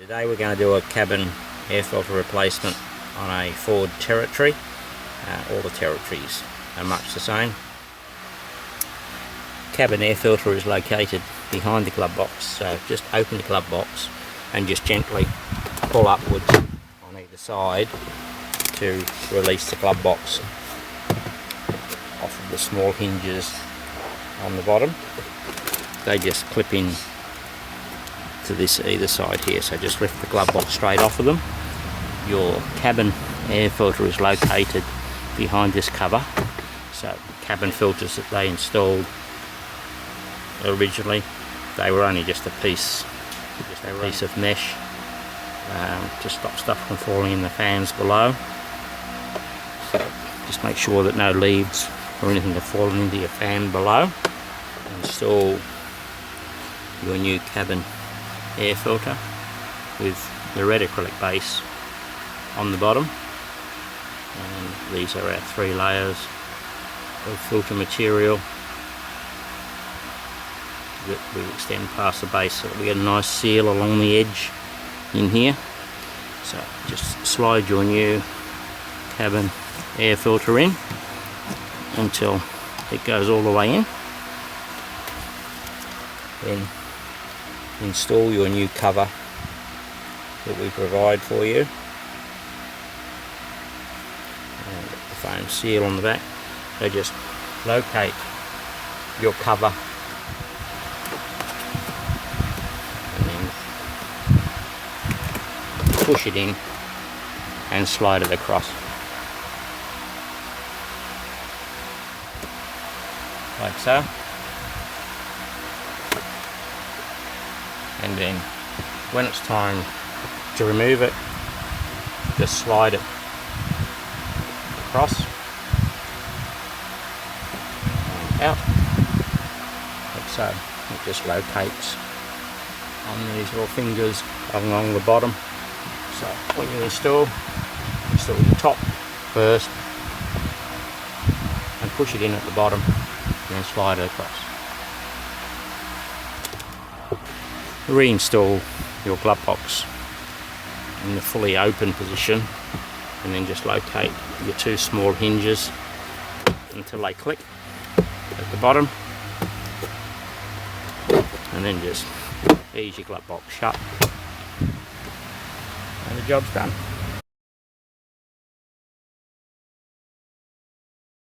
Today we're going to do a cabin air filter replacement on a Ford Territory. All the Territories are much the same. Cabin air filter is located behind the glove box, so just open the glove box and just gently pull upwards on either side to release the glove box off of the small hinges on the bottom. They just clip in to this either side here, so just lift the glove box straight off of them. Your cabin air filter is located behind this cover, so cabin filters that they installed originally, they were only just a piece of mesh to stop stuff from falling in the fans below. So just make sure that no leaves or anything have fallen into your fan below. Install your new cabin air filter with the red acrylic base on the bottom, and these are our 3 layers of filter material that we extend past the base so that we get a nice seal along the edge in here. So just slide your new cabin air filter in until it goes all the way in. Then install your new cover that we provide for you, and the foam seal on the back. So just locate your cover and then push it in and slide it across like so. And then when it's time to remove it, just slide it across and out like so. It just locates on these little fingers along the bottom. So when you install the top first and push it in at the bottom and then slide it across. Reinstall your glove box in the fully open position, and then just locate your 2 small hinges until they click at the bottom, and then just ease your glove box shut and the job's done.